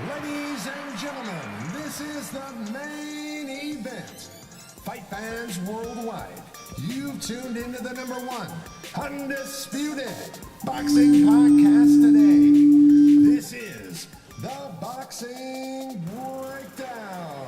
Ladies and gentlemen, this is the main event. Fight fans worldwide, you've tuned into the number one undisputed boxing podcast today. This is the Boxing Breakdown.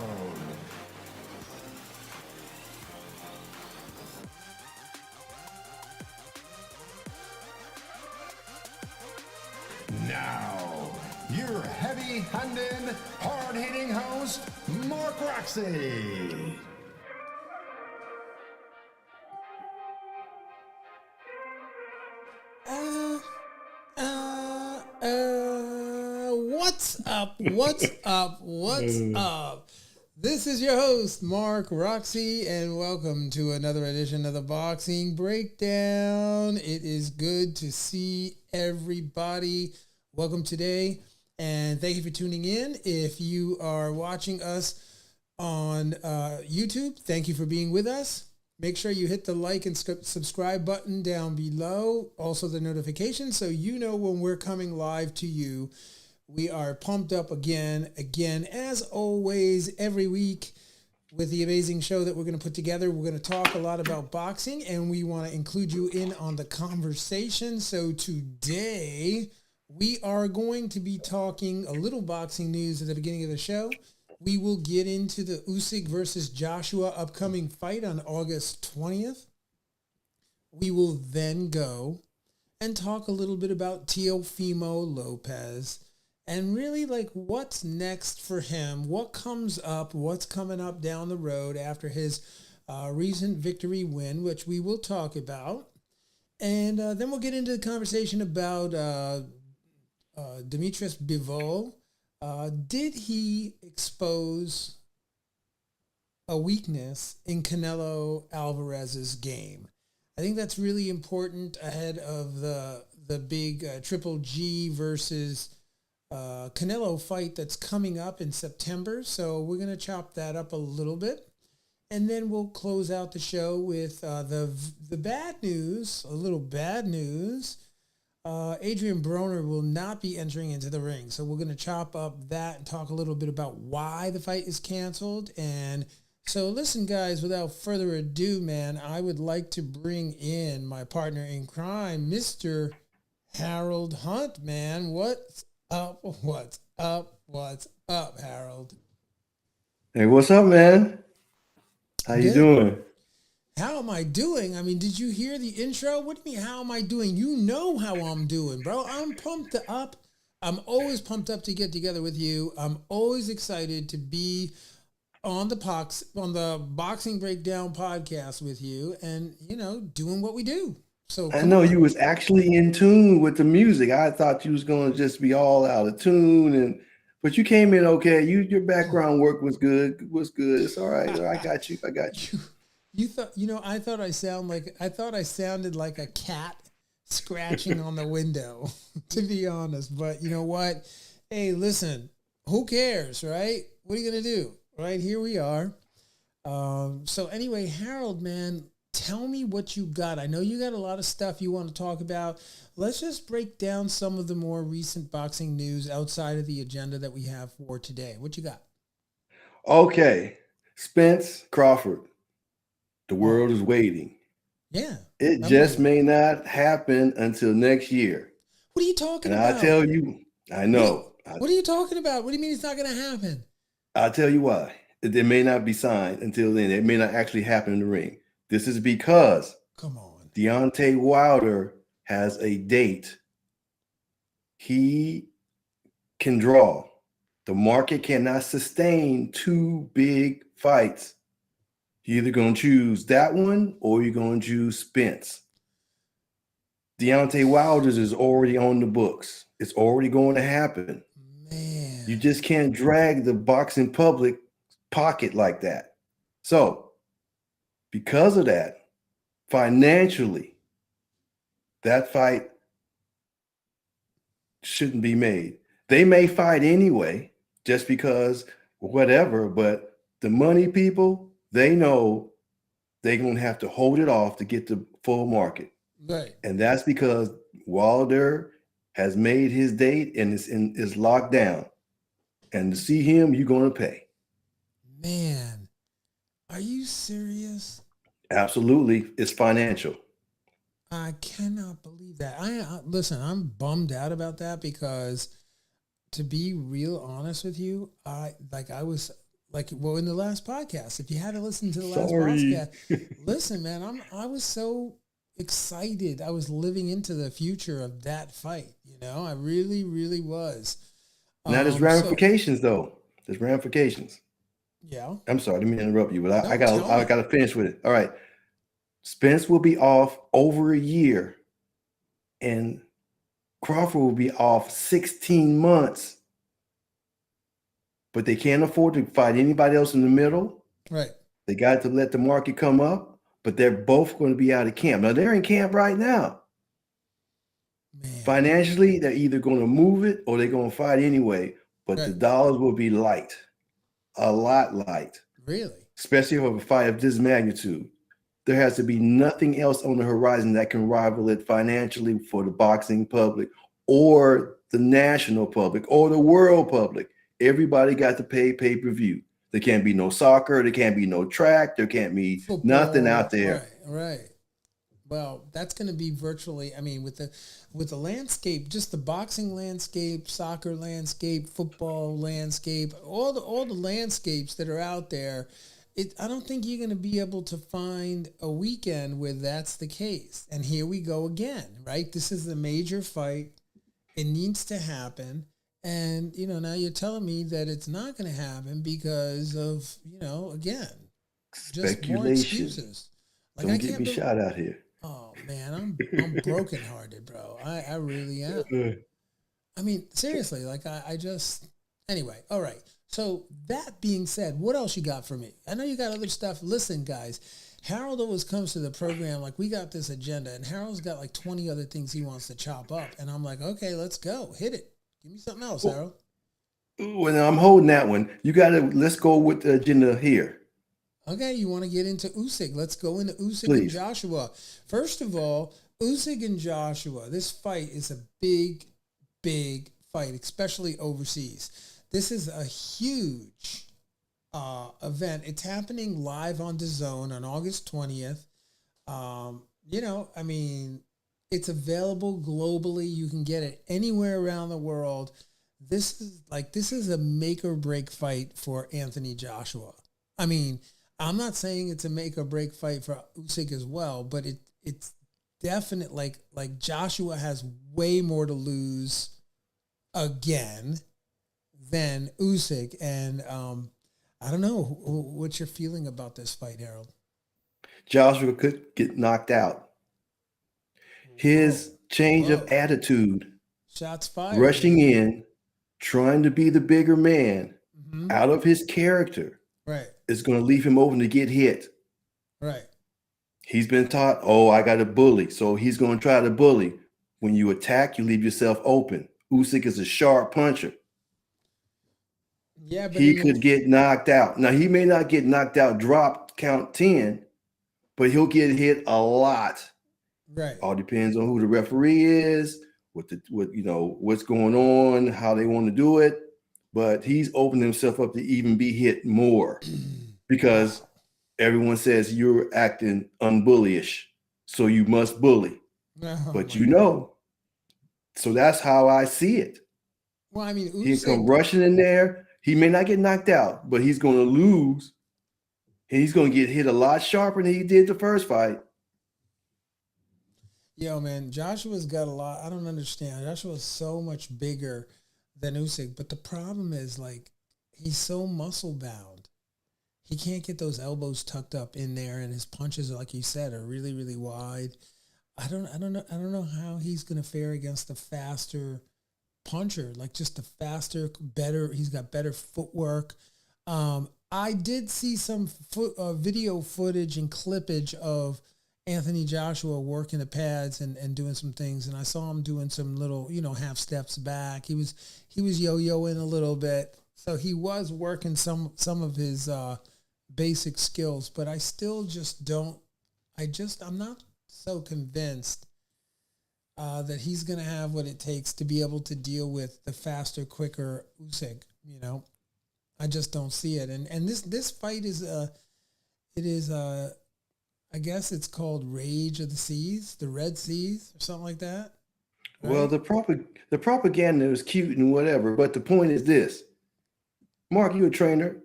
Now, your heavy-handed, hard-hitting host, Mark Roxy. What's up? What's up? What's up? This is your host, Mark Roxy, and welcome to another edition of the Boxing Breakdown. It is good to see everybody. Welcome today, and thank you for tuning in. If you are watching us on YouTube, thank you for being with us. Make sure you hit the like and subscribe button down below. Also the notification so you know when we're coming live to you. We are pumped up again, as always, every week with the amazing show that we're going to put together. We're going to talk a lot about boxing, and we want to include you in on the conversation. So today, we are going to be talking a little boxing news at the beginning of the show. We will get into the Usyk versus Joshua upcoming fight on August 20th. We will then go and talk a little bit about Teofimo Lopez and really like what's next for him, what comes up, what's coming up down the road after his recent victory win, which we will talk about. And then we'll get into the conversation about Demetrius Bivol. Did he expose a weakness in Canelo Alvarez's game? I think that's really important ahead of the big Triple G versus Canelo fight that's coming up in September. So we're going to chop that up a little bit. And then we'll close out the show with the bad news, a little bad news. Adrian Broner will not be entering into the ring. So we're going to chop up that and talk a little bit about why the fight is canceled. And so listen, guys, without further ado, man, I would like to bring in my partner in crime, Mr. Harold Hunt, man. What's up? What's up? What's up, Harold? Hey, what's up, man? How you Good. doing? How am I doing? I mean, did you hear the intro? What do you mean, how am I doing? You know how I'm doing, bro. I'm pumped up. I'm always pumped up to get together with you. I'm always excited to be on the Boxing Breakdown podcast with you and, you know, doing what we do. So I come know on. you was actually in tune with the music. I thought you was going to just be all out of tune, but you came in okay. Your background work was good. It's all right. I got you. You thought, you know, I thought I sounded like a cat scratching on the window, to be honest. But you know what? Hey, listen, who cares, right? What are you going to do? Right, here we are. So anyway, Harold, man, tell me what you got. I know you got a lot of stuff you want to talk about. Let's just break down some of the more recent boxing news outside of the agenda that we have for today. What you got? Okay, Spence Crawford. The Oh, world is waiting. yeah, It I'm just waiting. may not happen until next year. What are you talking And I about? tell you, I What are you, know. what are you talking about? What do you mean it's not going to happen? I'll tell you why. It may not be signed until then. It may not actually happen in the ring. This is because Come on. Deontay Wilder has a date. He can draw. The market cannot sustain two big fights. You're either going to choose that one or you're going to choose Spence. Deontay Wilder's is already on the books. It's already going to happen. Man. You just can't drag the boxing public pocket like that. So, because of that, financially, that fight shouldn't be made. They may fight anyway, just because whatever, but the money people, they know they're going to have to hold it off to get the full market. Right. And that's because Wilder has made his date and is locked down. And to see him, you're going to pay. Man, are you serious? Absolutely. It's financial. I cannot believe that. Listen, I'm bummed out about that because, to be real honest with you, I was like, well, in the last podcast, if you hadn't listened to the last Sorry. podcast, listen, man, I was so excited. I was living into the future of that fight. I really, really was. Now there's So ramifications though. There's ramifications. yeah, I'm sorry, I didn't mean to interrupt you, but I no, got tell I me. got to finish with it. All right, Spence will be off over a year, and Crawford will be off 16 months. But they can't afford to fight anybody else in the middle. Right, They got to let the market come up, but they're both going to be out of camp. Now they're in camp right now. man. Financially, they're either going to move it or they're going to fight anyway. But the Right, dollars will be light, a lot light, really. especially for a fight of this magnitude. There has to be nothing else on the horizon that can rival it financially for the boxing public or the national public or the world public. Everybody got to pay pay-per-view. There can't be no soccer. There can't be no track. There can't be nothing out Football, there. right, right. Well, that's going to be virtually. I mean, with the landscape, just the boxing landscape, soccer landscape, football landscape, all the landscapes that are out there. I don't think you're going to be able to find a weekend where that's the case. And here we go again, right? This is a major fight. It needs to happen. And, now you're telling me that it's not going to happen because of, again, just more Speculation. excuses. Like Don't I get can't me believe. shot out here. Oh man, I'm brokenhearted, bro. I really am. I mean, seriously, like I just anyway, all right. So that being said, what else you got for me? I know you got other stuff. Listen, guys, Harold always comes to the program like we got this agenda, and Harold's got like 20 other things he wants to chop up. And I'm like, okay, let's go. Hit it. Give me something else, Harold. When I'm holding that one, let's go with the agenda here, Okay, you want to get into Usyk. Let's go into Usyk and please. Joshua. First of all, Usyk and Joshua, this fight is a big, big fight, especially overseas. This is a huge event. It's happening live on DAZN on August 20th. I mean, it's available globally. You can get it anywhere around the world. This is a make or break fight for Anthony Joshua. I mean, I'm not saying it's a make or break fight for Usyk as well, but it's definite. Like Joshua has way more to lose again than Usyk, and I don't know what you're feeling about this fight, Harold. Joshua could get knocked out. His change Whoa, of attitude, shots fired, rushing baby. in, trying to be the bigger man, Mm-hmm. out of his character, Right, is going to leave him open to get hit. right. He's been taught, oh, I got to bully. So he's going to try to bully. When you attack, you leave yourself open. Usyk is a sharp puncher. Yeah, but He could get knocked out. Now, he may not get knocked out, drop count 10, but he'll get hit a lot. right. All depends on who the referee is, what's going on, how they want to do it. But he's opened himself up to even be hit more because Wow. everyone says you're acting unbullyish, so you must bully. Oh But my God. so that's how I see it. Well, I mean, He'll come Usyk. rushing in there. He may not get knocked out, but he's going to lose. And he's going to get hit a lot sharper than he did the first fight. Yo, man, Joshua's got a lot. I don't understand. Joshua's so much bigger than Usyk, but the problem is like he's so muscle bound. He can't get those elbows tucked up in there, and his punches, like you said, are really, really wide. I don't know how he's gonna fare against a faster puncher, like just a faster, better. He's got better footwork. I did see some video footage and clippage of Anthony Joshua working the pads and doing some things, and I saw him doing some little, half steps back. He was yo-yoing a little bit, so he was working some of his basic skills. But I still just don't. I'm not so convinced that he's going to have what it takes to be able to deal with the faster, quicker Usyk. You know, I just don't see it. And this fight is I guess it's called Rage of the Seas, the Red Seas, or something like that, Well, right? the propaganda is cute and whatever, but the point is this: Mark, you a trainer.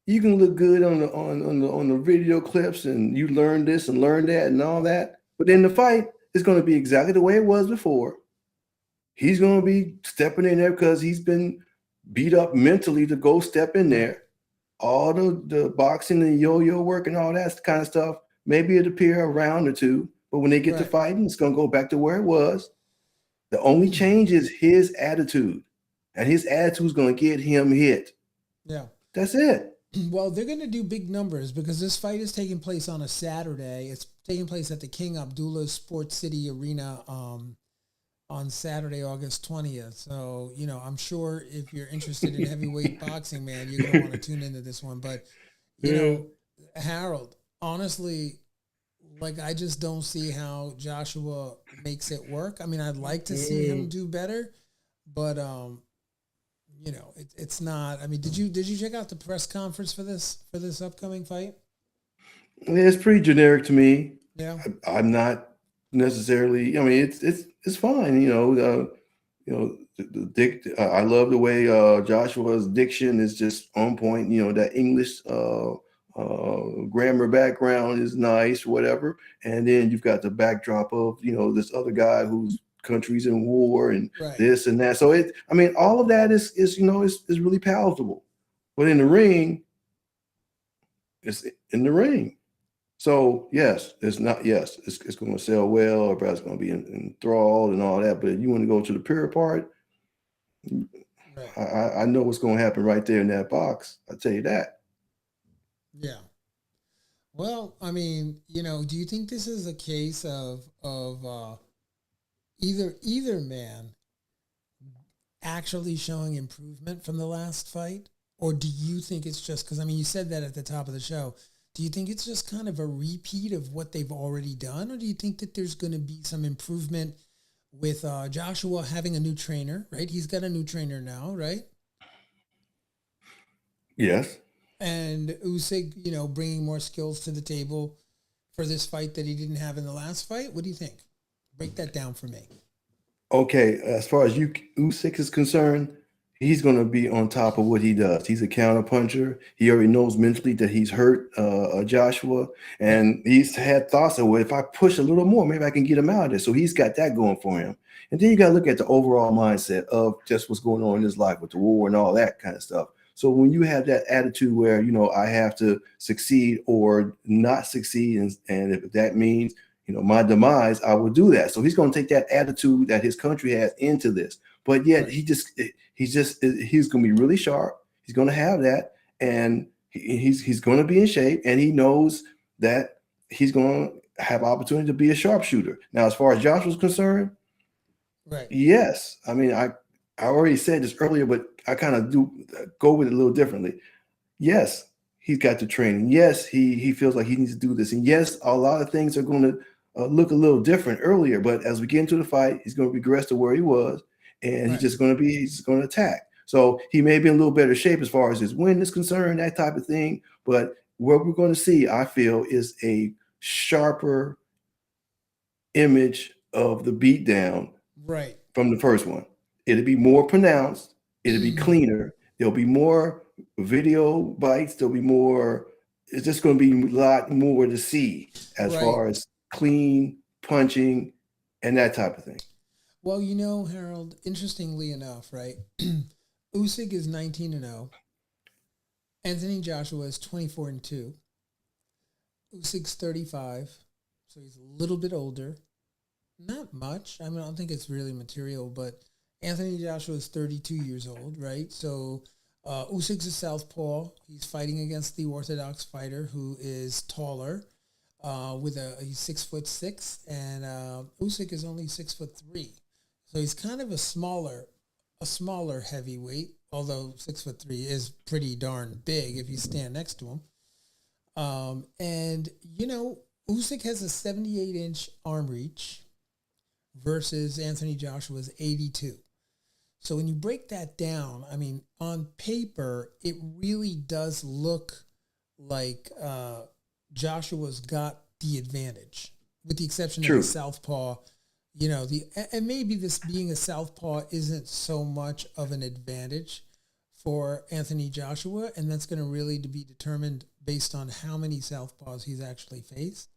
You can look good on the video clips, and you learn this and learn that and all that. But in the fight, it's going to be exactly the way it was before. He's going to be stepping in there because he's been beat up mentally to go step in Right. there. All the boxing and yo-yo work and all that kind of stuff, maybe it'll appear a round or two, but when they get to Right. fighting, it's going to go back to where it was. The only change is his attitude, and his attitude is going to get him hit. Yeah. That's it. Well, they're going to do big numbers because this fight is taking place on a Saturday. It's taking place at the King Abdullah Sports City Arena on Saturday, August 20th. So, you know, I'm sure if you're interested in heavyweight boxing, man, you're going to want to tune into this one. But, you Yeah. know, Harold, honestly, like I just don't see how Joshua makes it work. I mean, I'd like to see him do better, but you know, it's not. I mean, did you check out the press conference for this upcoming fight? It's pretty generic to me. Yeah. I'm not necessarily. I mean, it's fine. The dict. I love the way Joshua's diction is just on point. You know, that English grammar background is nice, whatever. And then you've got the backdrop of this other guy whose country's in war and Right. this and that. So I mean, all of that is really palatable. But in the ring, it's in the ring. So yes, it's not. Yes, it's going to sell well, or perhaps going to be enthralled and all that. But if you want to go to the pure part, Right. I know what's going to happen right there in that box. I tell you that. Yeah. Well, I mean, you know, do you think this is a case of either man actually showing improvement from the last fight? Or do you think it's just because, I mean, you said that at the top of the show. Do you think it's just kind of a repeat of what they've already done? Or do you think that there's going to be some improvement with Joshua having a new trainer, right? He's got a new trainer now, right? Yes. And Usyk, you know, bringing more skills to the table for this fight that he didn't have in the last fight. What do you think? Break that down for me. Okay. As far as Usyk is concerned, he's going to be on top of what he does. He's a counter puncher. He already knows mentally that he's hurt Joshua, Yeah. and he's had thoughts of, well, if I push a little more, maybe I can get him out of there. So he's got that going for him. And then you got to look at the overall mindset of just what's going on in his life with the war and all that kind of stuff. So when you have that attitude where, I have to succeed or not succeed, and if that means, my demise, I will do that. So he's going to take that attitude that his country has into this. But yet Right. he's going to be really sharp. He's going to have that, and he's going to be in shape, and he knows that he's going to have opportunity to be a sharpshooter. Now, as far as Joshua's concerned, Right. yes. I mean, I already said this earlier, but I kind of do go with it a little differently. Yes, he's got the training. Yes, he feels like he needs to do this, and yes, a lot of things are going to look a little different earlier. But as we get into the fight, he's going to regress to where he was, and Right. he's going to attack. So he may be in a little better shape as far as his win is concerned, that type of thing. But what we're going to see, I feel, is a sharper image of the beatdown Right. from the first one. It'll be more pronounced. It'll be Mm. cleaner. There'll be more video bites. There'll be more. It's just going to be a lot more to see as Right. far as clean punching and that type of thing. Well, you know, Harold, interestingly enough, right? Usyk is 19-0. Anthony Joshua is 24-2. Usyk's 35, so he's a little bit older. Not much. I mean, I don't think it's really material, but Anthony Joshua is 32 years old, right? So Usyk's a southpaw. He's fighting against the orthodox fighter who is taller. He's 6'6", and Usyk is only 6'3", so he's kind of a smaller heavyweight. Although 6'3" is pretty darn big if you stand next to him. And you know, Usyk has a 78-inch arm reach versus Anthony Joshua's 82. So when you break that down, I mean, on paper, it really does look like Joshua's got the advantage, with the exception of the True. southpaw. And maybe this being a southpaw isn't so much of an advantage for Anthony Joshua, and that's going to really be determined based on how many southpaws he's actually faced.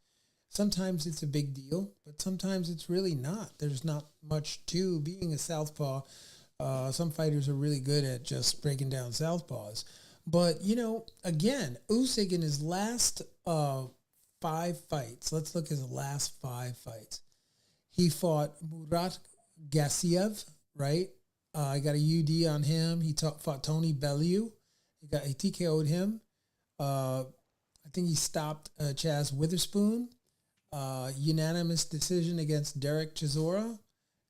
Sometimes it's a big deal, but sometimes it's really not. There's not much to being a southpaw. Some fighters are really good at just breaking down southpaws. But, again, Usyk in his last 5 fights, let's look at his last 5 fights. He fought Murat Gassiev, right? I got a UD on him. He fought Tony Bellew. He TKO'd him. I think he stopped Chaz Witherspoon. Unanimous decision against Derek Chisora.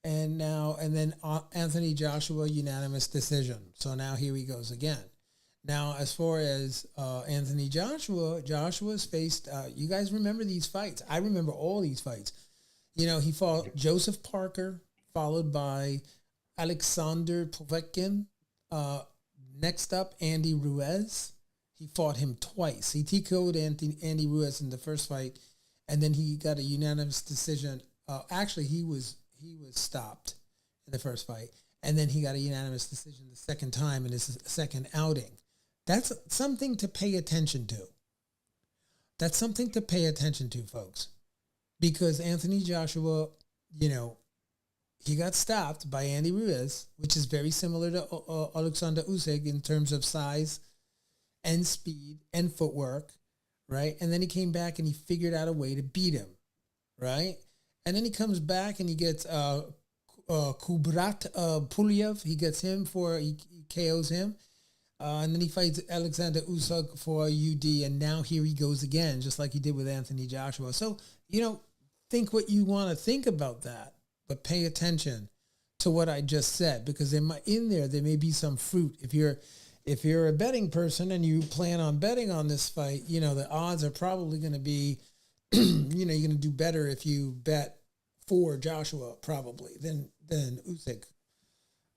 And then Anthony Joshua, unanimous decision. So now here he goes again. Now, as far as Anthony Joshua's faced, you guys remember these fights. I remember all these fights. He fought Joseph Parker, followed by Alexander Povetkin. Next up, Andy Ruiz. He fought him twice. He TKO'd Andy Ruiz in the first fight, and then he got a unanimous decision. Actually, he was stopped in the first fight, and then he got a unanimous decision the second time in his second outing. That's something to pay attention to. That's something to pay attention to, folks, because Anthony Joshua, he got stopped by Andy Ruiz, which is very similar to Alexander Usyk in terms of size and speed and footwork, right? And then he came back and he figured out a way to beat him, right? And then he comes back and he gets Kubrat Pulyev. He gets him he KOs him. And then he fights Alexander Usyk for UD. And now here he goes again, just like he did with Anthony Joshua. So, think what you want to think about that, but pay attention to what I just said, because there may be some fruit. If you're a betting person and you plan on betting on this fight, the odds are probably going to be, you're going to do better if you bet for Joshua probably than Usyk.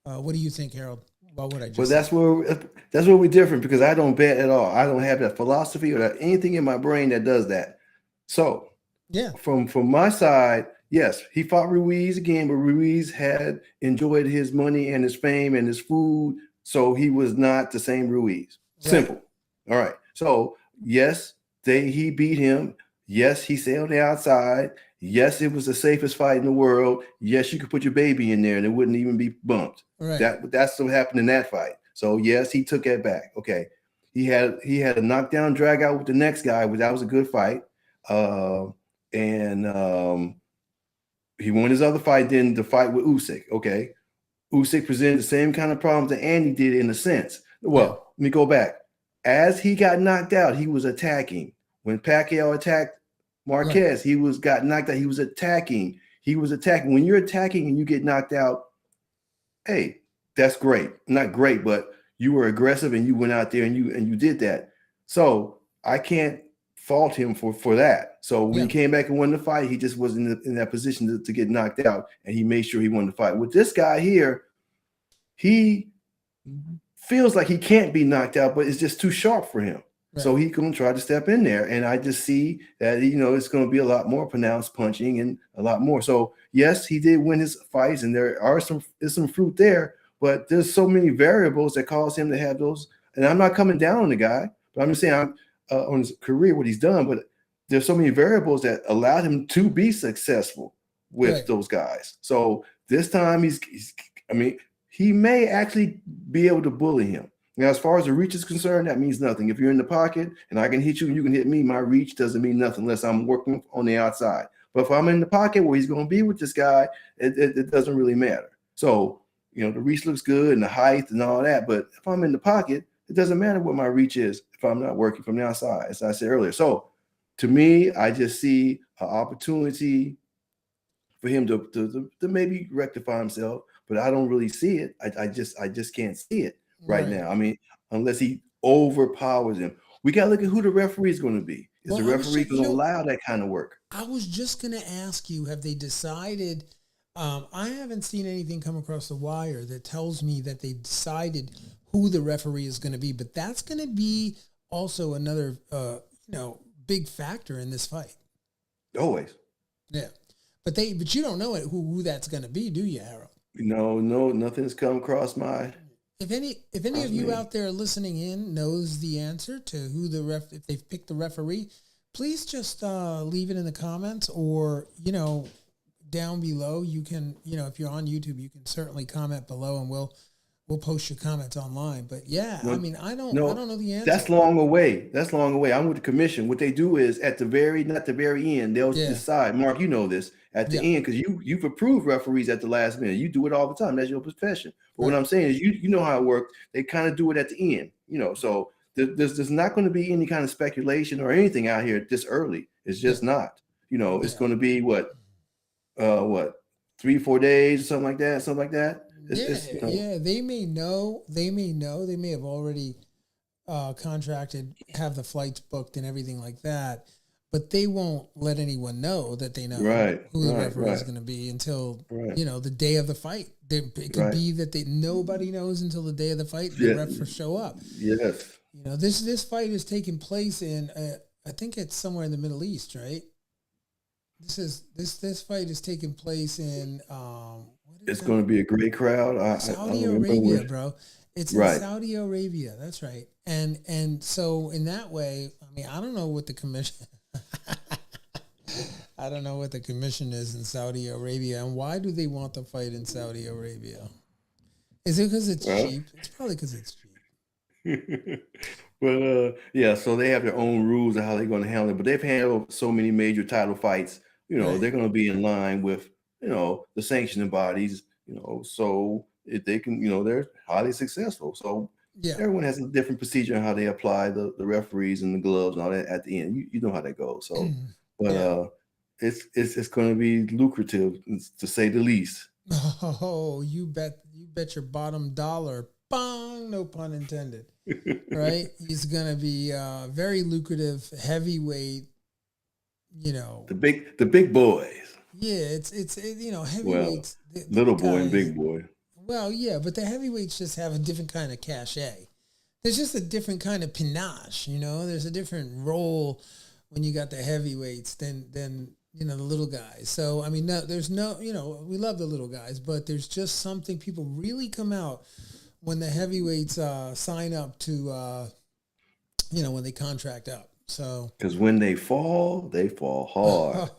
What do you think, Harold? About what I just said? That's where we're different, because I don't bet at all. I don't have that philosophy or anything in my brain that does that. So Yeah, from my side, yes, he fought Ruiz again, but Ruiz had enjoyed his money and his fame and his food, so he was not the same Ruiz. Simple. Right. All right. So yes, he beat him. Yes, he stayed on the outside. Yes, it was the safest fight in the world. Yes, you could put your baby in there and it wouldn't even be bumped. Right. That's what happened in that fight. So yes, he took that back. Okay. He had a knockdown drag out with the next guy, but that was a good fight. He won his other fight, then the fight with Usyk. Okay. Usyk presented the same kind of problems that Andy did in a sense. Well, Let me go back. As he got knocked out, he was attacking. When Pacquiao attacked Marquez, he got knocked out. He was attacking. When you're attacking and you get knocked out, hey, that's great. Not great, but you were aggressive and you went out there and you did that. So I can't fault him for that. So when he came back and won the fight, he just wasn't in that position to get knocked out, and he made sure he won the fight. With this guy here, he feels like he can't be knocked out, but it's just too sharp for him. Right. So he's going to try to step in there, and I just see that it's going to be a lot more pronounced punching and a lot more. So yes, he did win his fights, and there's some fruit there, but there's so many variables that cause him to have those. And I'm not coming down on the guy, but I'm just saying on his career what he's done. But there's so many variables that allowed him to be successful with those guys. So this time he may actually be able to bully him. Now, as far as the reach is concerned, that means nothing. If you're in the pocket and I can hit you and you can hit me, my reach doesn't mean nothing unless I'm working on the outside. But if I'm in the pocket where he's going to be with this guy, it doesn't really matter. So, the reach looks good and the height and all that. But if I'm in the pocket, it doesn't matter what my reach is if I'm not working from the outside, as I said earlier. So, to me, I just see an opportunity for him to maybe rectify himself, but I don't really see it. I just can't see it right now. I mean, unless he overpowers him. We got to look at who the referee is going to be. Is the referee going to allow that kind of work? I was just going to ask you, have they decided I haven't seen anything come across the wire that tells me that they decided who the referee is going to be, but that's going to be also another, big factor in this fight. Always. Yeah, but you don't know who that's going to be, do you, Harold? No, nothing's come across my. If any of you out there listening in knows the answer to who if they've picked the referee, please just leave it in the comments, or down below. You can, if you're on YouTube, you can certainly comment below, and we'll post your comments online. But yeah, No, I don't know the answer. That's long away. I'm with the commission. What they do is not the very end, they'll decide. Mark, you know this at the end, because you've approved referees at the last minute. You do it all the time. That's your profession. But what I'm saying is, you know how it works. They kind of do it at the end. So there's not going to be any kind of speculation or anything out here this early. It's just not. It's going to be what 3-4 days or something like that. They may know. They may have already contracted, have the flights booked and everything like that, but they won't let anyone know that they know who the referee is going to be until the day of the fight. It could be that nobody knows until the day of the fight. The refs show up. Yes. This fight is taking place in I think it's somewhere in the Middle East, right? This fight is taking place in it's going to be a great crowd. Saudi Arabia, bro. It's in Saudi Arabia. That's right. And so in that way, I don't know what the commission I don't know what the commission is in Saudi Arabia, and why do they want the fight in Saudi Arabia? Is it because it's cheap? It's probably because it's cheap. But so they have their own rules of how they're going to handle it. But they've handled so many major title fights. They're going to be in line with the sanctioning bodies. So if they can, they're highly successful. So everyone has a different procedure on how they apply the referees and the gloves and all that at the end. You know how that goes. So, it's going to be lucrative, to say the least. Oh, you bet your bottom dollar. Bong, no pun intended. Right? He's going to be very lucrative heavyweight. The big boys. Yeah, it's heavyweights. Little boy and big boy. Well, yeah, but the heavyweights just have a different kind of cachet. There's just a different kind of panache, There's a different role when you got the heavyweights than the little guys. So, there's no, we love the little guys, but there's just something, people really come out when the heavyweights sign up to, when they contract up. So, because when they fall hard.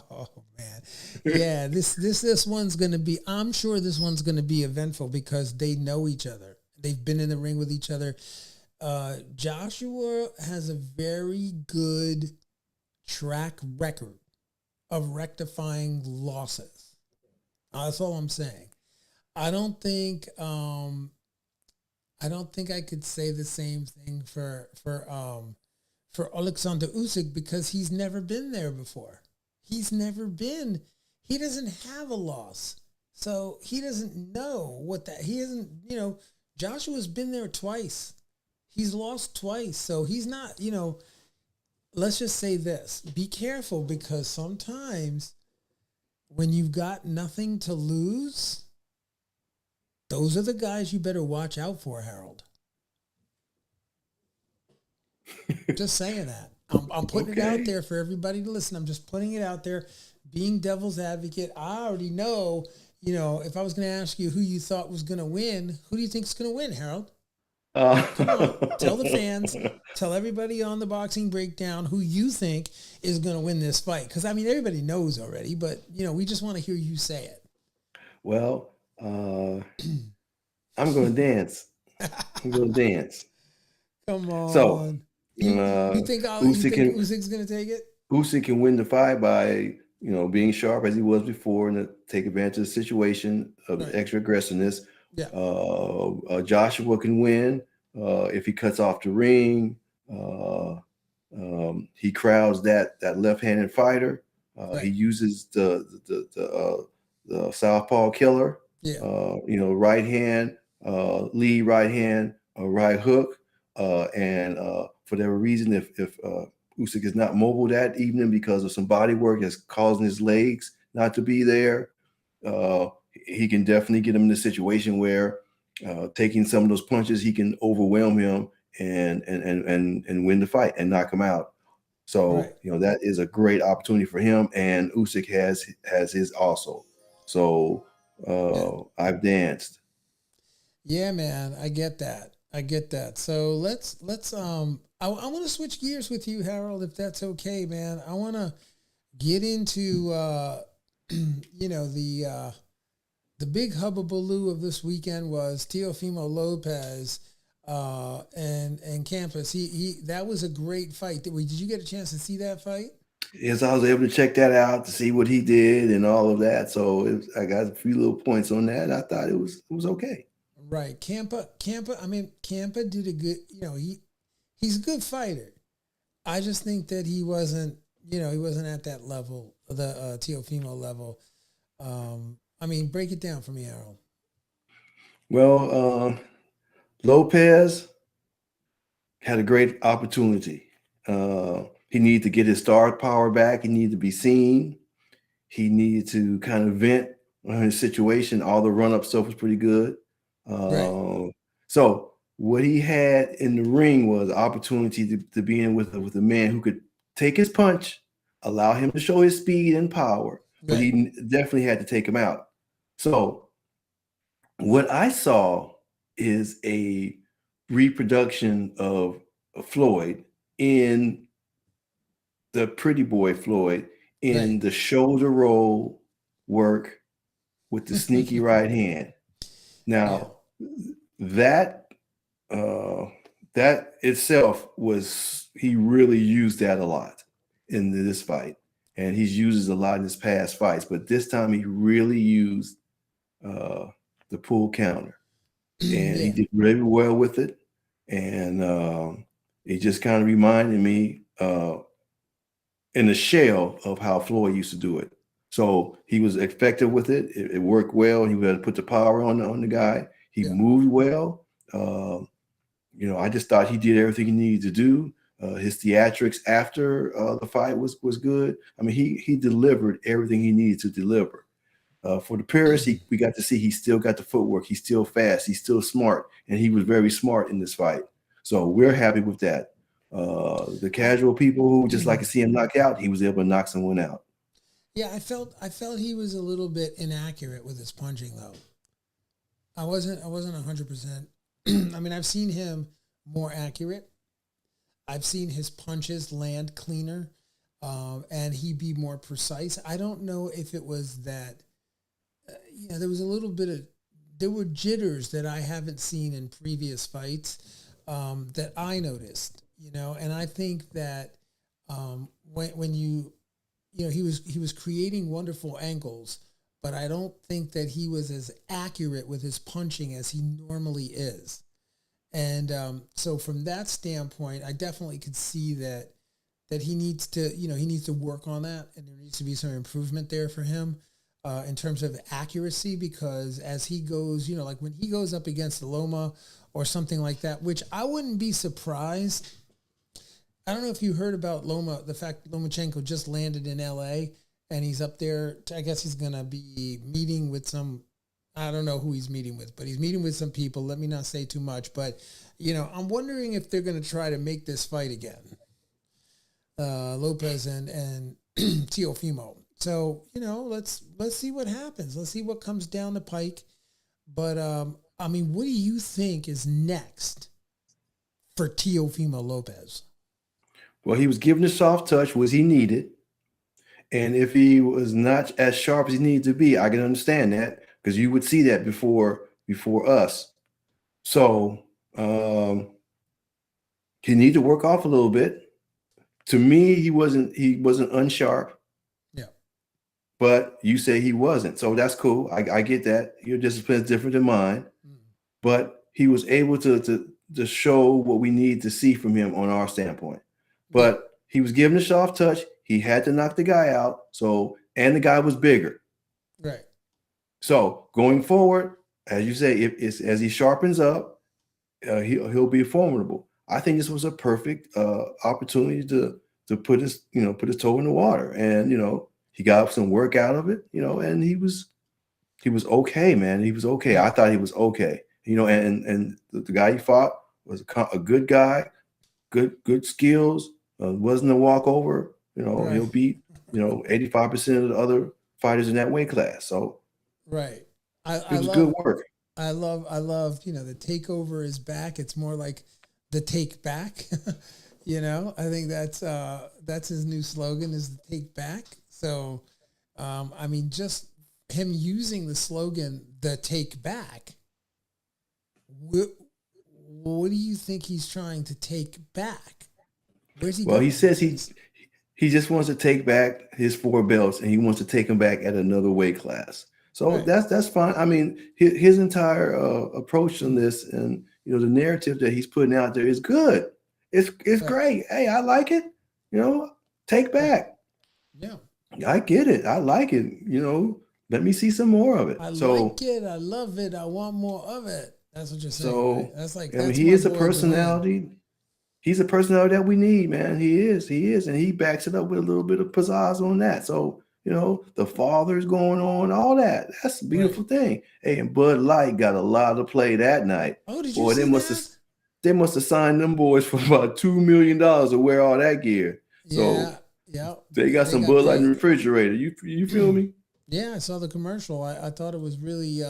Oh man, yeah. This one's gonna be. I'm sure this one's gonna be eventful because they know each other. They've been in the ring with each other. Joshua has a very good track record of rectifying losses. That's all I'm saying. I don't think I could say the same thing for Alexander Usyk, because he's never been there before. He doesn't have a loss. So he doesn't know he hasn't, Joshua's been there twice. He's lost twice. So he's not, let's just say this. Be careful, because sometimes when you've got nothing to lose, those are the guys you better watch out for, Harold. Just saying that. I'm putting it out there for everybody to listen. I'm just putting it out there, being devil's advocate. I already know, if I was going to ask you who you thought was going to win, who do you think is going to win, Harold? Come on, tell the fans, tell everybody on the Boxing Breakdown who you think is going to win this fight. Because, everybody knows already, but, we just want to hear you say it. Well, I'm going to dance. Come on. So, you think Usyk's going to take it? Usyk can win the fight by, being sharp as he was before and to take advantage of the situation of the extra aggressiveness. Yeah. Joshua can win if he cuts off the ring. He crowds that left-handed fighter. He uses the southpaw killer. Yeah. Right hand, lead right hand, right hook. And for whatever reason, if Usyk is not mobile that evening because of some body work that's causing his legs not to be there, he can definitely get him in a situation where taking some of those punches, he can overwhelm him and win the fight and knock him out. So, Right. that is a great opportunity for him, and Usyk has his also. So Yeah. I've danced. Yeah, man, I get that. I get that. So I want to switch gears with you, Harold, if that's okay, man. I want to get into the big hubbubaloo of this weekend was Teofimo Lopez and Campos. He that was a great fight. Did you get a chance to see that fight? Yes, I was able to check that out to see what he did and all of that. So I got a few little points on that. I thought it was okay. Right. Campa. I mean, Campa did a good. He's a good fighter. I just think that he wasn't at that level, the Teofimo level. I mean, break it down for me, Harold. Well, Lopez had a great opportunity. He needed to get his star power back. He needed to be seen. He needed to kind of vent on his situation. All the run-up stuff was pretty good. Right. So what he had in the ring was opportunity to be in with a man who could take his punch, allow him to show his speed and power, but Right. he definitely had to take him out. So what I saw is a reproduction of Floyd in the pretty boy Floyd Right. in the shoulder roll work with the sneaky right hand. Yeah. Now that that itself was he really used that a lot in this fight, and he's uses a lot in his past fights, but this time he really used uh, the pull counter, and he Yeah. did really well with it, and it just kind of reminded me in the shell of how Floyd used to do it. So he was effective with it. It worked well. He was able to put the power on the guy. He Yeah. moved well. I just thought he did everything he needed to do. His theatrics after the fight was good. I mean, he delivered everything he needed to deliver. For the purists, we got to see he still got the footwork. He's still fast. He's still smart, and he was very smart in this fight. So we're happy with that. The I casual people who just like to see him knock out, he was able to knock someone out. yeah, I felt he was a little bit inaccurate with his punching though. I wasn't 100%. I mean, I've seen him more accurate. I've seen his punches land cleaner, and he be more precise. I don't know if it was that. There was a little bit of there were jitters that I haven't seen in previous fights that I noticed. And I think that when he was creating wonderful angles, but I don't think that he was as accurate with his punching as he normally is. And so from that standpoint, I definitely could see that he needs to work on that, and there needs to be some improvement there for him in terms of accuracy. Because as he goes, like when he goes up against Loma or something like that, which I wouldn't be surprised. I don't know if you heard about Loma, the fact Lomachenko just landed in L.A. and he's up there. I guess he's gonna be meeting with some. I don't know who he's meeting with, but he's meeting with some people. Let me not say too much, but I'm wondering if they're going to try to make this fight again, Lopez and Teofimo. So let's see what happens. Let's see what comes down the pike. But I mean, what do you think is next for Teofimo Lopez? Well, he was given a soft touch, was he needed. And if he was not as sharp as he needed to be, I can understand that because you would see that before us. So he needed to work off a little bit. To me, he wasn't unsharp, Yeah. but you say he wasn't. So that's cool. I get that. Your discipline is different than mine. Mm. But he was able to show what we need to see from him on our standpoint. Yeah. But he was given a soft touch. He had to knock the guy out. And the guy was bigger. Right. So going forward, as you say, as he sharpens up, he'll be formidable. I think this was a perfect opportunity to put his toe in the water, and he got some work out of it, and he was he was okay, man. He was okay. I thought he was okay. You know, and the guy he fought was a good guy, good skills. Wasn't a walkover. You know, Right. he'll beat 85% of the other fighters in that weight class. So Right. I, it I was good love work. I love, the takeover is back. It's more like the take back. I think that's his new slogan is the take back. So I mean, just him using the slogan the take back. What, what do you think he's trying to take back? Where's he Well, he going with says this? he just wants to take back his 4 belts, and he wants to take them back at another weight class. So Right. that's fine. I mean, his entire approach on this, and the narrative that he's putting out there is good. It's Right. great. Hey, I like it. Take Right. back. Yeah. I get it. I like it. Let me see some more of it. I So like it. I love it. I want more of it. That's what you're saying, right? so That's like I mean, that's he my is a boy Glenn. personality. He's a personality that we need, man. He is, and he backs it up with a little bit of pizzazz on that. So the father's going on, all that. That's a Right. beautiful thing. Hey, and Bud Light got a lot of play that night. Oh, did you Boy, see that? they must have signed them boys for about $2 million to wear all that gear. So Yeah. Yeah. they got They some got Bud Light in the paid. refrigerator. You feel me? Yeah, I saw the commercial. I thought it was really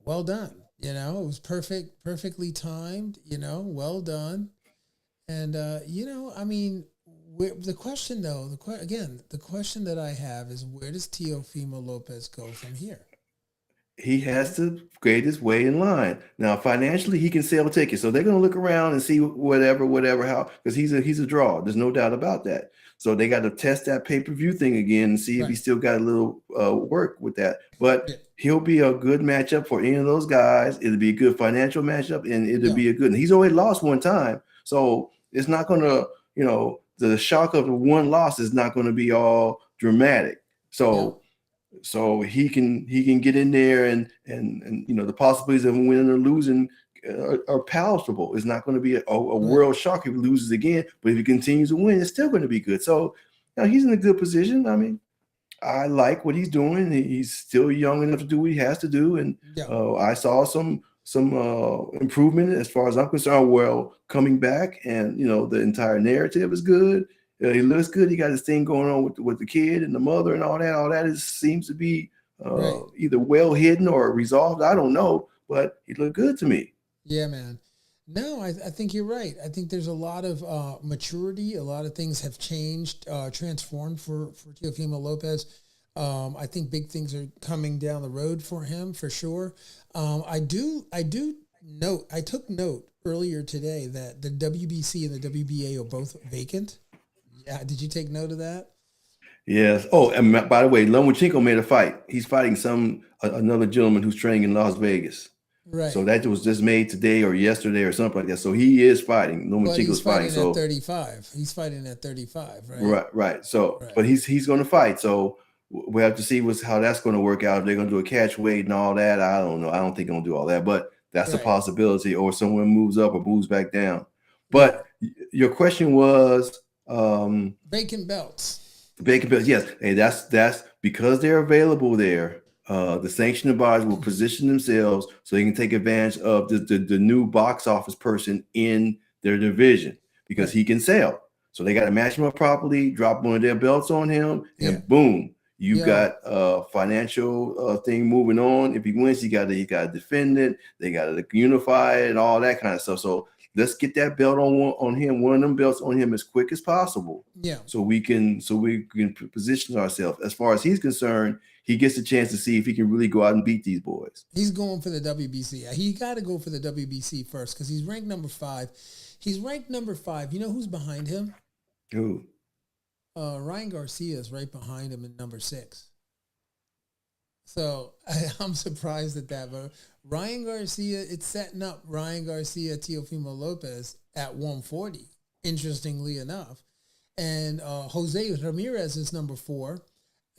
well done. It was perfectly timed. Well done. And I mean, the question though, again, the question that I have is, where does Teofimo Lopez go from here? He has to create his way in line. Now, financially, he can sell tickets, so they're going to look around and see whatever, how, because he's a draw. There's no doubt about that. So they got to test that pay-per-view thing again and see if he Right. still got a little work with that. But Yeah. he'll be a good matchup for any of those guys. It'll be a good financial matchup, and it'll Yeah. be a good. And he's already lost one time, so it's not going to, the shock of the one loss is not going to be all dramatic. Yeah. So he can get in there, and the possibilities of winning or losing are palatable. It's not going to be a Right. world shock if he loses again, but if he continues to win, it's still going to be good. So now he's in a good position. I mean, I like what he's doing. He's still young enough to do what he has to do, and Yeah. I saw some improvement as far as I'm concerned. Well, coming back, and the entire narrative is good. He looks good. He got his thing going on with the kid and the mother and all that. All that seems to be Right. either well hidden or resolved. I don't know, but he looked good to me. Yeah, man. No, I think you're right. I think there's a lot of maturity. A lot of things have changed, transformed for Teofimo Lopez. I think big things are coming down the road for him for sure. I do note. I took note earlier today that the WBC and the WBA are both vacant. Yeah, did you take note of that? Yes. Oh, and by the way, Lomachenko made a fight. He's fighting another gentleman who's training in Las Vegas. So Right. that was just made today or yesterday or something like that. So he is fighting. But he's Lomachenko's fighting. fighting at So 35. He's fighting at 35, right? right. So, Right. but he's going to fight. So we have to see how that's going to work out. If they're going to do a catch weight and all that, I don't know. I don't think they're going to do all that, but that's a Right. possibility. Or someone moves up or moves back down. Yeah. But your question was Vacant belts. the bacon bills. Yes, hey, that's because they're available there. The sanctioning bodies will position themselves so they can take advantage of the new box office person in their division because Right. he can sell. So they got to match him up properly, drop one of their belts on him, Yeah. and boom, you Yo. got a financial thing moving on. If he wins, he got to defend it. They got to unify it and all that kind of stuff. So let's get that belt on him, one of them belts on him as quick as possible, Yeah. so we can position ourselves. As far as he's concerned, he gets a chance to see if he can really go out and beat these boys. He's going for the WBC. He got to go for the WBC first because he's ranked number 5. He's ranked number 5. You know who's behind him? Who? Ryan Garcia is right behind him in number 6. So I'm surprised at that. But Ryan Garcia, it's setting up Ryan Garcia, Teofimo Lopez at 140, interestingly enough. And Jose Ramirez is number 4.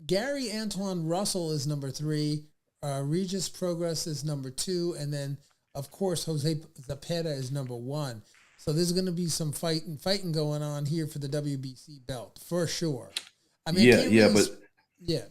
Gary Antoine Russell is number 3. Regis Progress is number 2. And then, of course, Jose Zapata is number 1. So there's going to be some fighting going on here for the WBC belt, for sure. I mean, I Yeah, can't yeah, really... but Yeah.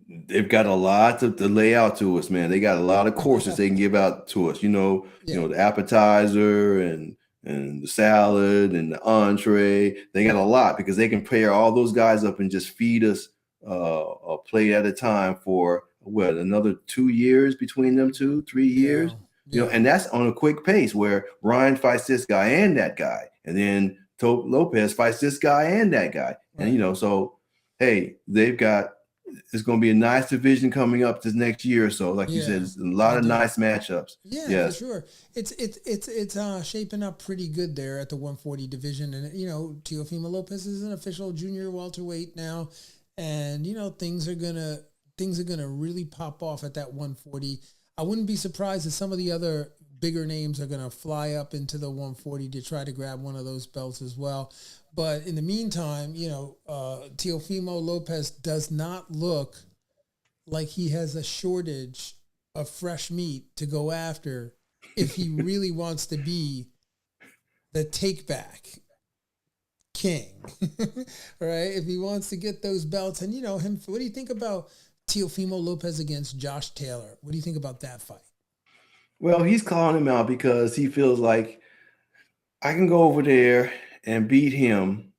They've got a lot to lay out to us, man. They got a lot of courses they can give out to us. Yeah. The appetizer and the salad and the entree. They got a lot because they can pair all those guys up and just feed us a plate at a time for another 2 years between them 3 years. Yeah. And that's on a quick pace where Ryan fights this guy and that guy, and then Lopez fights this guy and that guy, Right. and so hey, it's going to be a nice division coming up this next year or so. Like you said, there's a lot of nice matchups. Yeah, yes. for sure. It's shaping up pretty good there at the 140 division, and Teofimo Lopez is an official junior welterweight now, and things are gonna really pop off at that 140. I wouldn't be surprised if some of the other bigger names are gonna fly up into the 140 to try to grab one of those belts as well. But in the meantime, Teofimo Lopez does not look like he has a shortage of fresh meat to go after if he really wants to be the take-back king, right? If he wants to get those belts. And, him. What do you think about Teofimo Lopez against Josh Taylor? What do you think about that fight? Well, he's calling him out because he feels like I can go over there and beat him,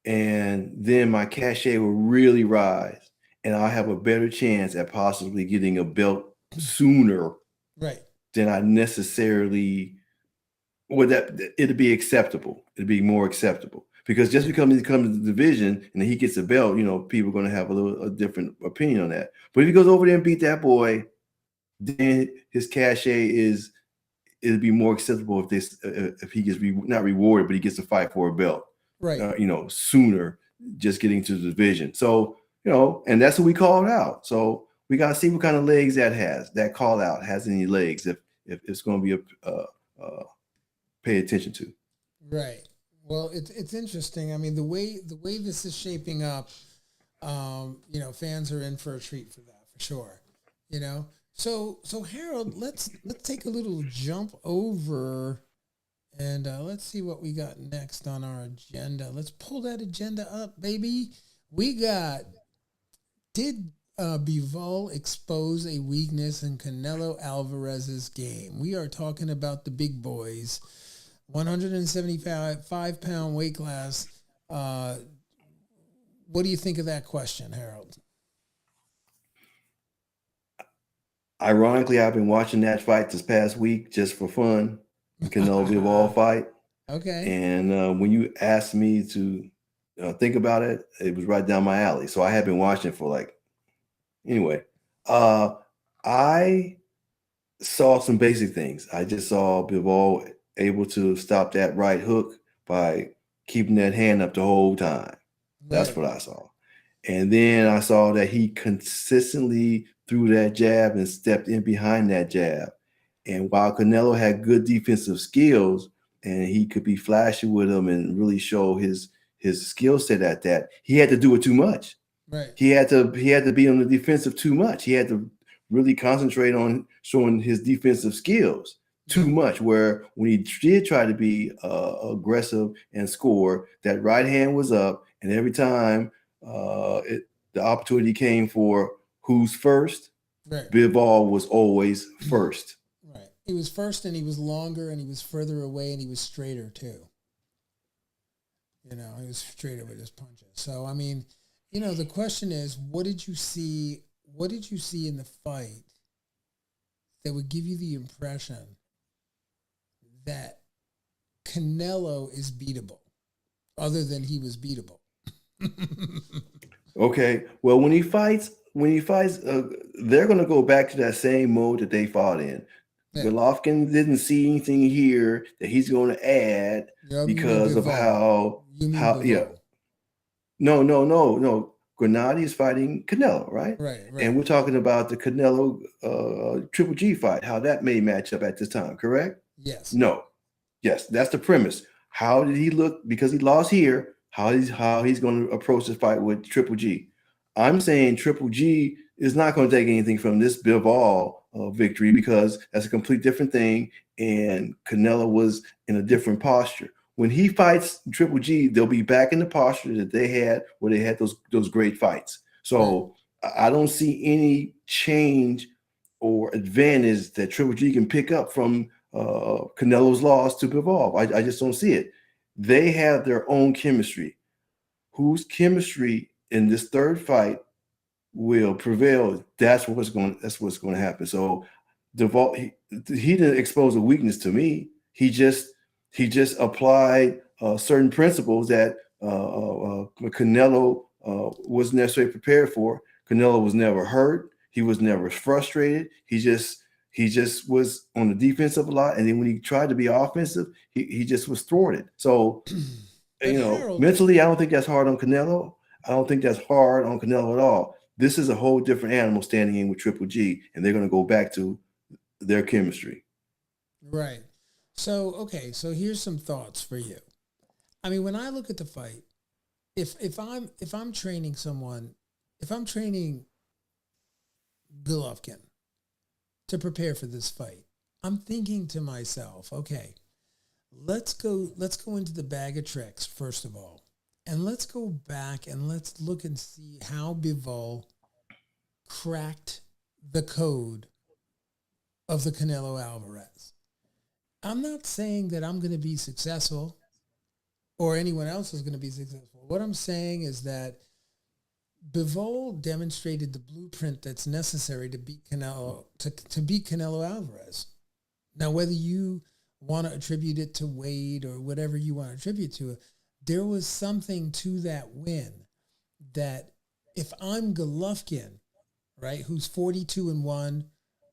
and then my cachet will really rise, and I'll have a better chance at possibly getting a belt sooner, right, than I necessarily would. It'd be acceptable. It'd be more acceptable because just because he comes to the division and he gets a belt, people are going to have a different opinion on that. But if he goes over there and beat that boy, then his cachet it'll be more acceptable if he gets not rewarded, but he gets to fight for a belt, right? Sooner, just getting to the division. So and that's what we called out. So we got to see what kind of legs that call out has any legs if it's going to be pay attention to. Right. Well, it's interesting. I mean, the way this is shaping up, fans are in for a treat for that, for sure. So Harold, let's take a little jump over, and let's see what we got next on our agenda. Let's pull that agenda up, baby. We got, did Bivol expose a weakness in Canelo Alvarez's game? We are talking about the big boys, 175-pound weight class. What do you think of that question, Harold? Ironically, I've been watching that fight this past week just for fun, the Canelo Bivol fight. Okay. And when you asked me to think about it, it was right down my alley. So I had been watching for anyway. I saw some basic things. I just saw Bivol able to stop that right hook by keeping that hand up the whole time. That's what I saw. And then I saw that he consistently threw that jab and stepped in behind that jab. And while Canelo had good defensive skills and he could be flashy with them and really show his skill set at that, he had to do it too much. Right. He had to be on the defensive too much. He had to really concentrate on showing his defensive skills too much, where when he did try to be aggressive and score, that right hand was up, and every time the opportunity came for who's first, right, Bivol was always first. Right. He was first, and he was longer, and he was further away, and he was straighter too. He was straighter with his punches. So, I mean, the question is, what did you see? What did you see in the fight that would give you the impression that Canelo is beatable, other than he was beatable? Okay. Well, when he fights, they're going to go back to that same mode that they fought in. Yeah. Golovkin didn't see anything here that he's going to add because of how. Yeah. No. Grenady is fighting Canelo, right? Right. And we're talking about the Canelo Triple G fight, how that may match up at this time, correct? Yes. No. Yes, that's the premise. How did he look? Because he lost here, how he's going to approach this fight with Triple G. I'm saying Triple G is not going to take anything from this Bivol victory because that's a complete different thing, and Canelo was in a different posture. When he fights Triple G, they'll be back in the posture that they had where they had those great fights. So I don't see any change or advantage that Triple G can pick up from Canelo's loss to Bivol. I just don't see it. They have their own chemistry. Whose chemistry in this third fight will prevail? That's what's going to happen. So Bivol, he didn't expose a weakness to me. He just applied certain principles that Canelo wasn't necessarily prepared for. Canelo was never hurt. He was never frustrated. He just was on the defensive a lot, and then when he tried to be offensive, he just was thwarted. So, Harold, mentally, I don't think that's hard on Canelo. I don't think that's hard on Canelo at all. This is a whole different animal standing in with Triple G, and they're going to go back to their chemistry. right. So, okay, so here's some thoughts for you. I mean, when I look at the fight, if I'm training someone, if I'm training Golovkin to prepare for this fight, I'm thinking to myself, okay, let's go into the bag of tricks first of all, and let's go back and let's look and see how Bivol cracked the code of the Canelo Alvarez. I'm not saying that I'm going to be successful or anyone else is going to be successful. What I'm saying is that Bivol demonstrated the blueprint that's necessary to beat Canelo, to beat Canelo Alvarez. Now, whether you want to attribute it to weight or whatever you want to attribute to it, there was something to that win that if I'm Golovkin, right, who's 42-1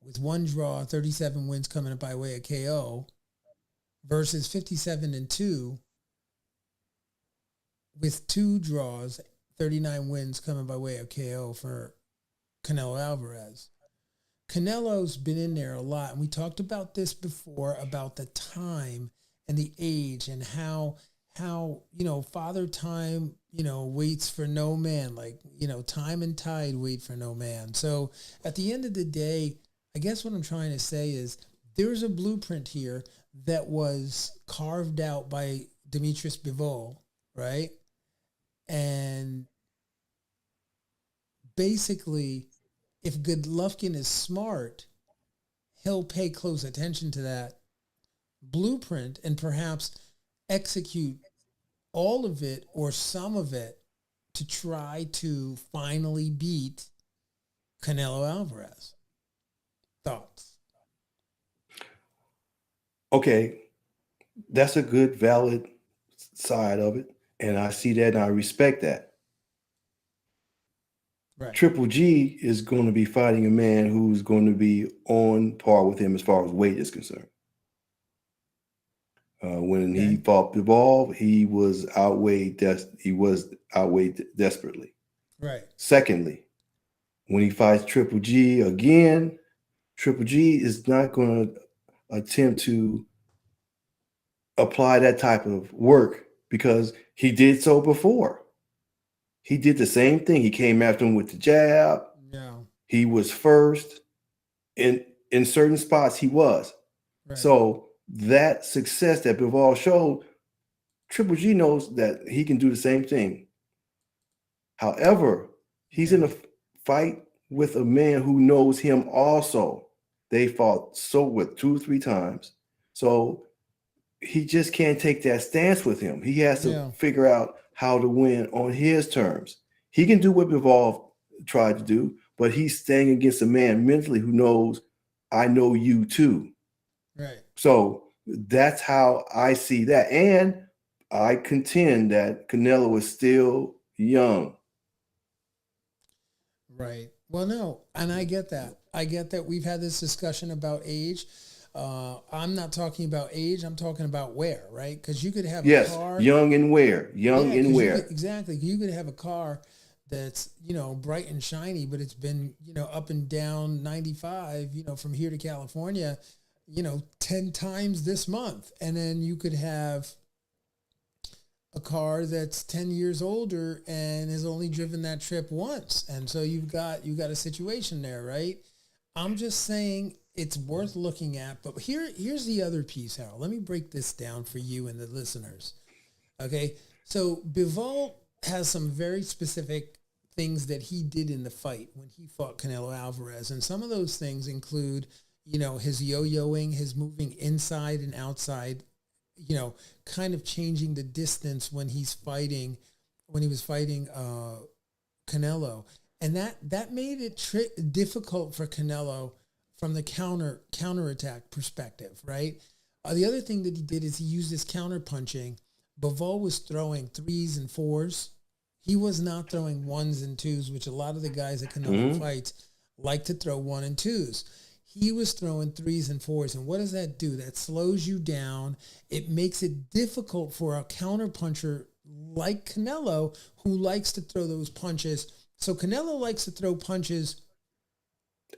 with one draw, 37 wins coming up by way of KO, versus 57-2 with 2 draws, 39 wins coming by way of KO for Canelo Alvarez. Canelo's been in there a lot, and we talked about this before about the time and the age and how father time waits for no man, like time and tide wait for no man. So at the end of the day, I guess what I'm trying to say is there's a blueprint here that was carved out by Demetrius Bivol, right? And basically, if Golovkin is smart, he'll pay close attention to that blueprint and perhaps execute all of it or some of it to try to finally beat Canelo Alvarez. Thoughts? Okay, that's a good, valid side of it, and I see that and I respect that. Right. Triple G is going to be fighting a man who's going to be on par with him as far as weight is concerned. When he fought Bivol, he was outweighed. He was outweighed desperately. Right. Secondly, when he fights Triple G again, Triple G is not going to attempt to apply that type of work because he did so before. He did the same thing. He came after him with the jab. Yeah. He was first. In certain spots, he was. Right. So that success that Bivol showed, Triple G knows that he can do the same thing. However, he's in a fight with a man who knows him also. They fought 2 or 3 times. So he just can't take that stance with him. He has to figure out how to win on his terms. He can do what Bivol tried to do, but he's staying against a man mentally who knows, I know you too. Right. So that's how I see that. And I contend that Canelo is still young. Right. Well, no, and I get that. I get that we've had this discussion about age. I'm not talking about age. I'm talking about wear, right? Because you could have a car. Young and wear. Exactly. You could have a car that's, bright and shiny, but it's been, up and down 95, from here to California, 10 times this month. And then you could have a car that's 10 years older and has only driven that trip once. And so you've got a situation there, right? I'm just saying it's worth looking at. But here's the other piece, Harold. Let me break this down for you and the listeners. Okay. So Bivol has some very specific things that he did in the fight when he fought Canelo Alvarez. And some of those things include, his yo-yoing, his moving inside and outside, kind of changing the distance when he was fighting Canelo. And that made it difficult for Canelo from the counterattack perspective, right? The other thing that he did is he used his counter punching. Bivol was throwing 3s and 4s. He was not throwing 1s and 2s, which a lot of the guys at Canelo fights like to throw 1 and 2s. He was throwing 3s and 4s. And what does that do? That slows you down. It makes it difficult for a counter puncher like Canelo, who likes to throw those punches. So Canelo likes to throw punches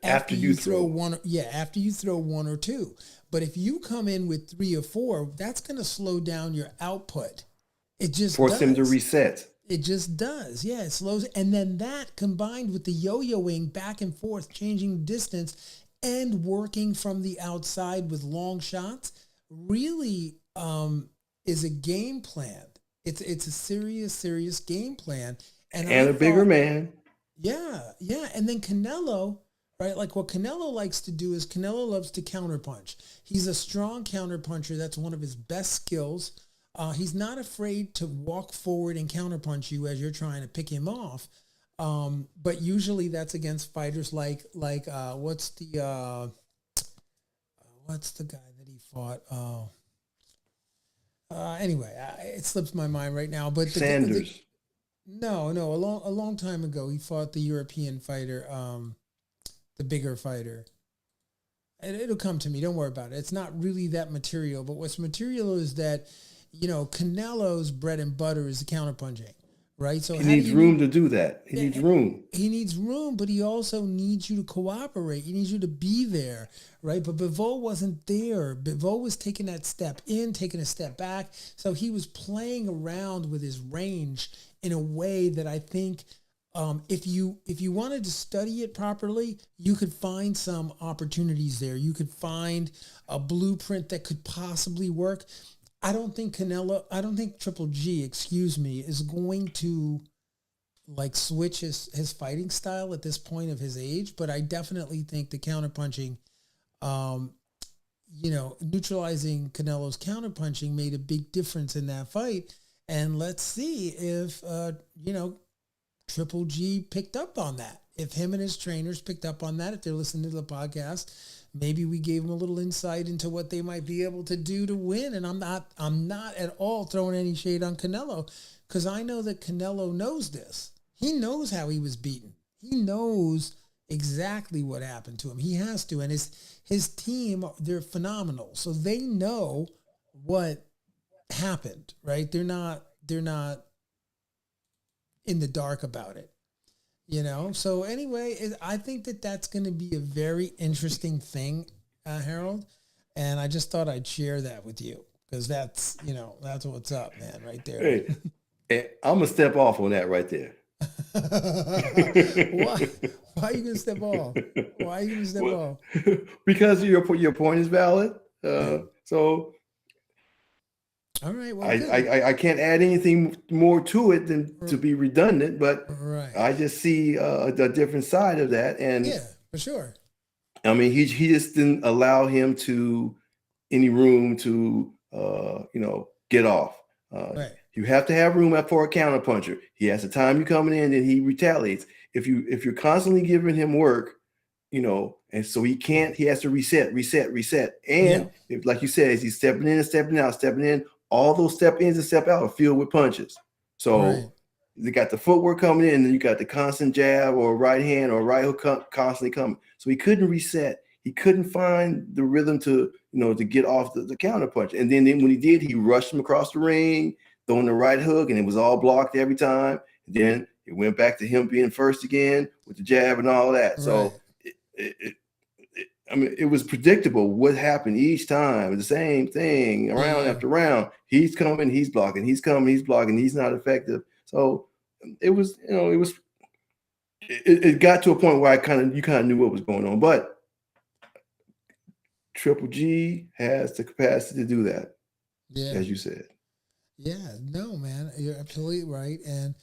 after you throw one. Yeah, after you throw 1 or 2. But if you come in with 3 or 4, that's going to slow down your output. It just force him to reset. It just does. Yeah, it slows. And then that combined with the yo-yoing back and forth, changing distance and working from the outside with long shots really is a game plan. It's a serious game plan. And a bigger man. Yeah. And then Canelo, right? Like what Canelo likes to do is Canelo loves to counterpunch. He's a strong counterpuncher. That's one of his best skills. He's not afraid to walk forward and counterpunch you as you're trying to pick him off. But usually that's against fighters like what's the guy that he fought? Anyway, it slips my mind right now. But Sanders. No, a long time ago he fought the European fighter, the bigger fighter. It'll come to me. Don't worry about it. It's not really that material. But what's material is that, Canelo's bread and butter is the counterpunching, right? So he needs room to do that. He needs room. He needs room, but he also needs you to cooperate. He needs you to be there, right? But Bivol wasn't there. Bivol was taking that step in, taking a step back. So he was playing around with his range in a way that I think if you wanted to study it properly, you could find some opportunities there. You could find a blueprint that could possibly work. I don't think Triple G, is going to like switch his fighting style at this point of his age, but I definitely think the counterpunching, neutralizing Canelo's counterpunching made a big difference in that fight. And let's see if, Triple G picked up on that. If him and his trainers picked up on that, if they're listening to the podcast, maybe we gave them a little insight into what they might be able to do to win. And I'm not at all throwing any shade on Canelo, because I know that Canelo knows this. He knows how he was beaten. He knows exactly what happened to him. He has to. And his team, they're phenomenal. So they know what happened, right? They're not in the dark about it, So anyway, I think that's going to be a very interesting thing, Harold. And I just thought I'd share that with you because that's what's up, man, right there. Hey, I'm going to step off on that right there. Why are you going to step off? Why are you going to step off? Because your point is valid. So all right. Well, I can't add anything more to it than to be redundant, but right. I just see a different side of that. And yeah, for sure. I mean, he just didn't allow him to any room to get off. Right. You have to have room for a counterpuncher. He has the time you coming in, and he retaliates. If you're constantly giving him work, and so he has to reset. And if, like you said, as he's stepping in and stepping out, all those step ins and step out are filled with punches. So you got the footwork coming in, and then you got the constant jab or right hand or right hook constantly coming. So he couldn't reset. He couldn't find the rhythm to get off the counter punch. And then when he did, he rushed him across the ring, throwing the right hook, and it was all blocked every time. And then it went back to him being first again with the jab and all that. Right. So it was predictable what happened each time. The same thing round after round. He's coming, he's blocking. He's coming, he's blocking. He's not effective. So it got to a point where you kind of knew what was going on. But Triple G has the capacity to do that. Yeah, as you said. Yeah, no, man, you're absolutely right. And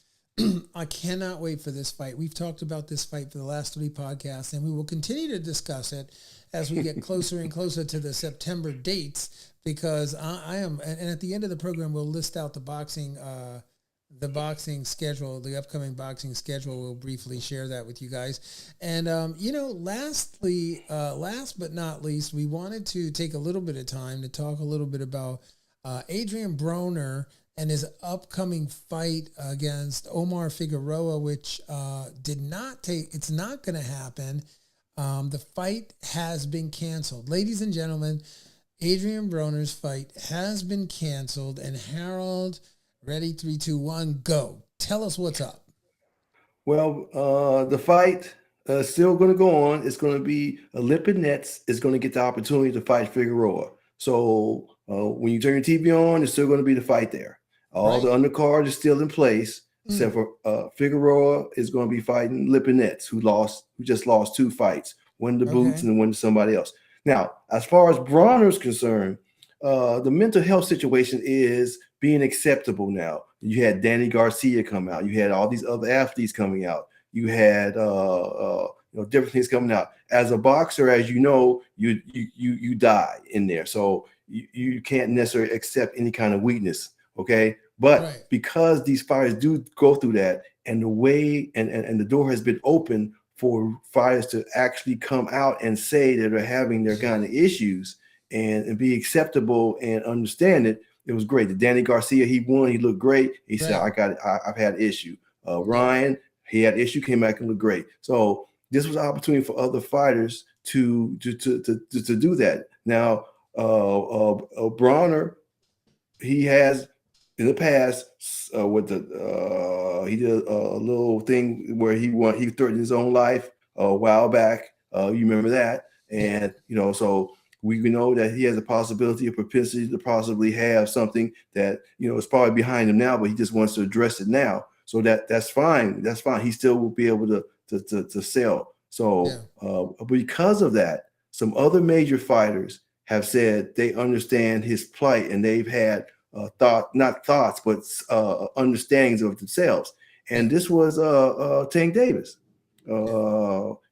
I cannot wait for this fight. We've talked about this fight for the last 3 podcasts, and we will continue to discuss it as we get closer and closer to the September dates, because I am, and at the end of the program, we'll list out the boxing schedule, the upcoming boxing schedule. We'll briefly share that with you guys. And, lastly, last but not least, we wanted to take a little bit of time to talk a little bit about Adrian Broner and his upcoming fight against Omar Figueroa, which it's not going to happen. The fight has been canceled. Ladies and gentlemen, Adrian Broner's fight has been canceled. And Harold, ready, 3, 2, 1, go. Tell us what's up. Well, the fight is still going to go on. It's going to be Olympic Nets is going to get the opportunity to fight Figueroa. So when you turn your TV on, it's still going to be the fight there. All the undercard is still in place, except for Figueroa is going to be fighting Lipinets, who just lost 2 fights, one to Boots and one to somebody else. Now, as far as Bronner is concerned, the mental health situation is being acceptable now. You had Danny Garcia come out. You had all these other athletes coming out. You had different things coming out. As a boxer, as you know, you die in there, so you can't necessarily accept any kind of weakness. Okay. But because these fighters do go through that, and the way and the door has been open for fighters to actually come out and say that they're having their kind of issues and be acceptable and understand it, it was great. The Danny Garcia, he won. He looked great. He said, I've had issue. Ryan, he had issue, came back and looked great. So this was an opportunity for other fighters to do that. Now, Bronner, he has in the past he did a little thing where he threatened his own life a while back. You remember that? And so we know that he has a possibility, a propensity to possibly have something that is probably behind him now, but he just wants to address it now. So that's fine. That's fine. He still will be able to sell. So because of that, some other major fighters have said they understand his plight, and they've had understandings of themselves. And this was Tank Davis.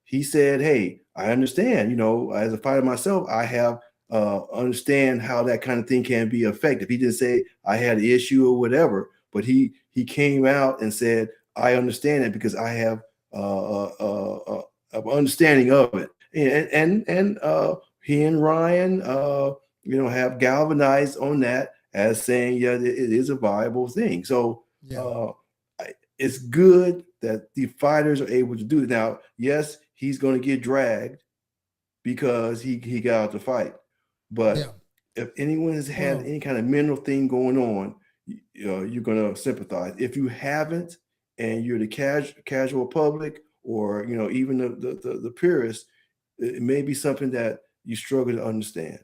He said, hey, I understand, as a fighter myself, I have understand how that kind of thing can be effective. He didn't say I had an issue or whatever, but he came out and said, I understand it because I have an understanding of it. And he and Ryan, have galvanized on that as saying, it is a viable thing. So it's good that the fighters are able to do it. Now, yes, he's going to get dragged because he got out to fight. But if anyone has had any kind of mental thing going on, you're going to sympathize. If you haven't, and you're the casual public, or even the purist, it may be something that you struggle to understand.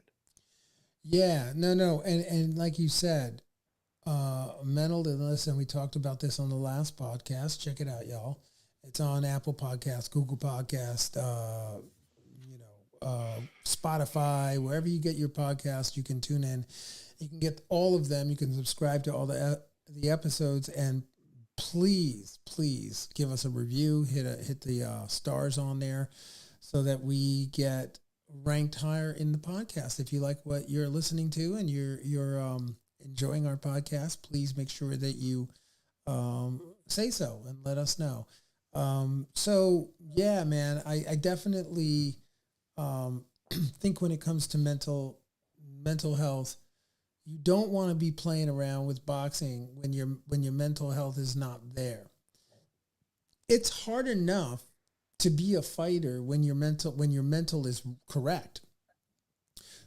Yeah, no. And like you said, mental illness, and we talked about this on the last podcast. Check it out, y'all. It's on Apple Podcasts, Google Podcasts, Spotify, wherever you get your podcast, you can tune in. You can get all of them. You can subscribe to all the episodes, and please give us a review. Hit the stars on there so that we get ranked higher in the podcast. If you like what you're listening to and you're enjoying our podcast, please make sure that you say so and let us know. So yeah, man, I definitely think when it comes to mental health, you don't want to be playing around with boxing when your mental health is not there. It's hard enough to be a fighter when your mental is correct.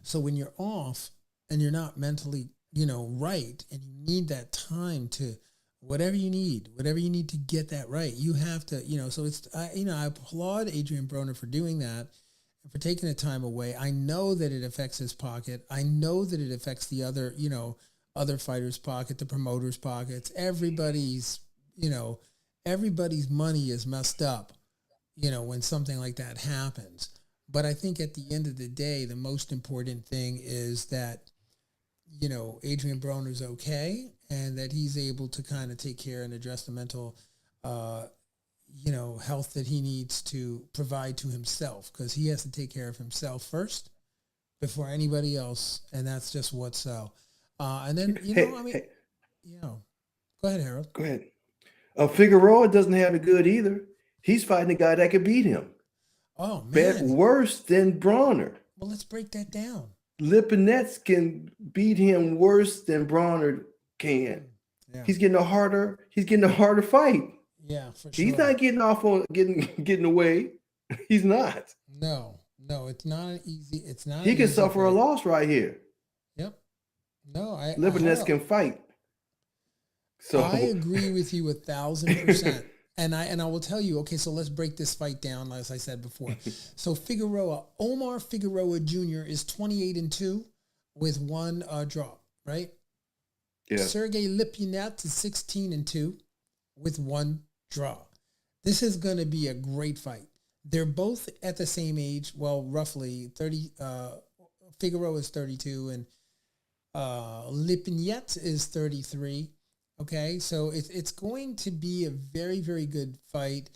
So when you're off and you're not mentally, right, and you need that time to whatever you need to get that right, you have to, so it's, I applaud Adrian Broner for doing that and for taking the time away. I know that it affects his pocket. I know that it affects the other, other fighters' pocket, the promoters' pockets. Everybody's money is messed up, when something like that happens. But I think at the end of the day, the most important thing is that, Adrian Broner's okay, and that he's able to kind of take care and address the mental health that he needs to provide to himself, because he has to take care of himself first before anybody else, and that's just what's so. And then go ahead, Harold. Go ahead. Figueroa doesn't have it good either. He's fighting a guy that could beat him. Oh man, Worse than Broner. Well, let's break that down. Lipinets can beat him worse than Broner can. Yeah. He's getting a harder fight. Yeah, for sure. He's not getting off on getting away. He's not. No, it's not easy. It's not. He can suffer a loss right here. Yep. No, Lipinets can fight. So I agree with you 1,000%. And I will tell you, okay, so let's break this fight down, as I said before. So Omar Figueroa Jr. is 28-2 with one draw, right? Yeah. Sergey Lipinets is 16-2 with one draw. This is going to be a great fight. They're both at the same age, well, roughly 30. Figueroa is 32 and Lipinets is 33. Okay, so it's going to be a very, very good fight.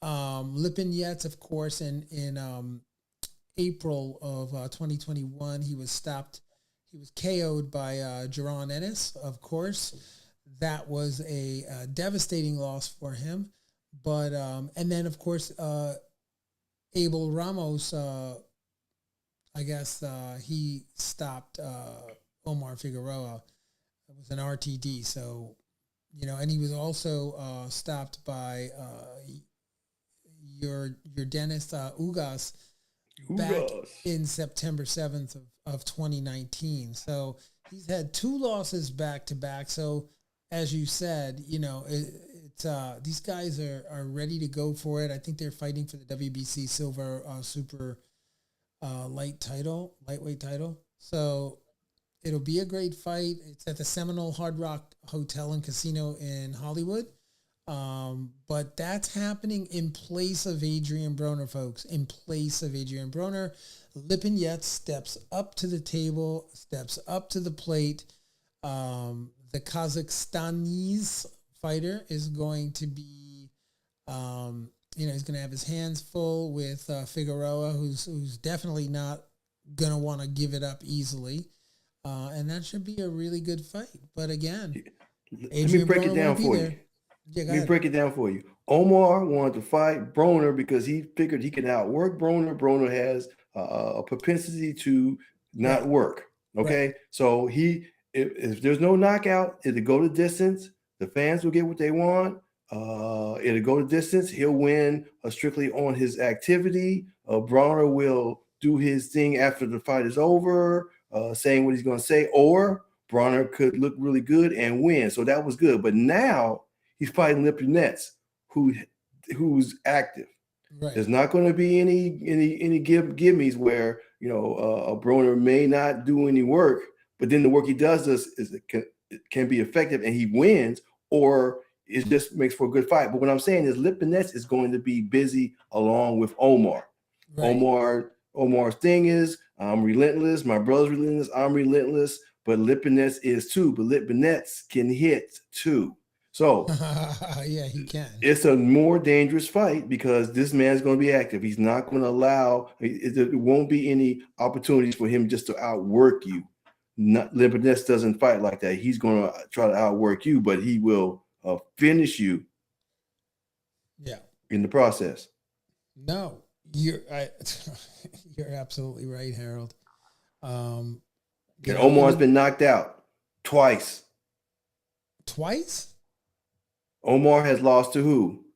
Lipinets, of course, in April of 2021, he was stopped. He was KO'd by Jaron Ennis, of course. That was a devastating loss for him. But and then, of course, Abel Ramos, I guess he stopped Omar Figueroa. It was an RTD, so... and he was also stopped by your Dennis Ugas back in September 7th of 2019. So he's had two losses back to back. So as you said, it's these guys are ready to go for it. I think they're fighting for the WBC Silver Super lightweight title. So it'll be a great fight. It's at the Seminole Hard Rock Hotel and Casino in Hollywood. But that's happening in place of Adrian Broner, folks. In place of Adrian Broner. Lipinets steps up to the table, steps up to the plate. The Kazakhstanese fighter is going to be, he's going to have his hands full with Figueroa, who's definitely not going to want to give it up easily. And that should be a really good fight. But again, let me break it down for you. Yeah, Let me break it down for you. Omar wanted to fight Broner because he figured he can outwork Broner. Broner has a propensity to not work. Okay, right. So if there's no knockout, it'll go to distance. The fans will get what they want. It'll go to distance. He'll win strictly on his activity. Broner will do his thing after the fight is over, saying what he's going to say, or Broner could look really good and win. So that was good. But now he's fighting Lipinets, who's active. Right. There's not going to be any gimmies where a Broner may not do any work, but then the work he does can be effective and he wins, or it just makes for a good fight. But what I'm saying is Lipinets is going to be busy along with Omar. Right. Omar's thing is, I'm relentless. My brother's relentless. I'm relentless. But Lipinets is too. But Lipinets can hit too. So yeah, he can. It's a more dangerous fight because this man's going to be active. He's not going to allow. There won't be any opportunities for him just to outwork you. Lipinets doesn't fight like that. He's going to try to outwork you, but he will finish you. Yeah. In the process. No, you're absolutely right, Harold. And Omar's been knocked out twice. Twice? Omar has lost to who?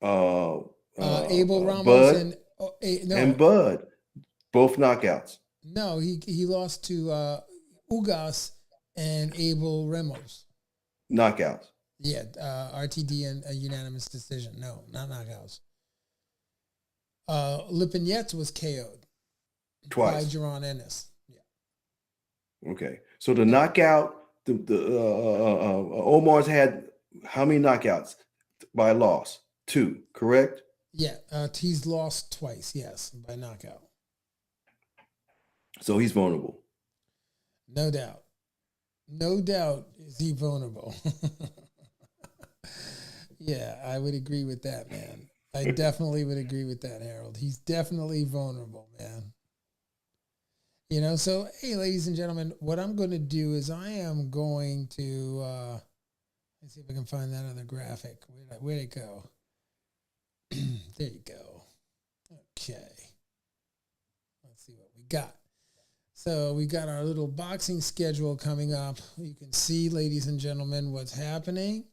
Abel Ramos Bud and Bud, both knockouts. No, he lost to Ugas and Abel Ramos. Knockouts. Yeah, RTD and a unanimous decision. No, not knockouts. Lipinets was KO'd twice by Jaron Ennis. Yeah. Okay, so the knockout, Omar's had how many knockouts by loss? 2, correct? Yeah, he's lost twice. Yes, by knockout. So he's vulnerable. No doubt. No doubt is he vulnerable. Yeah, I would agree with that, man. I definitely would agree with that, Harold. He's definitely vulnerable, man. You know, so, hey, ladies and gentlemen, what I'm going to do is I am going to, let's see if I can find that other graphic. Where'd it go? There you go. Okay. Let's see what we got. So we got our little boxing schedule coming up. You can see, ladies and gentlemen, what's happening.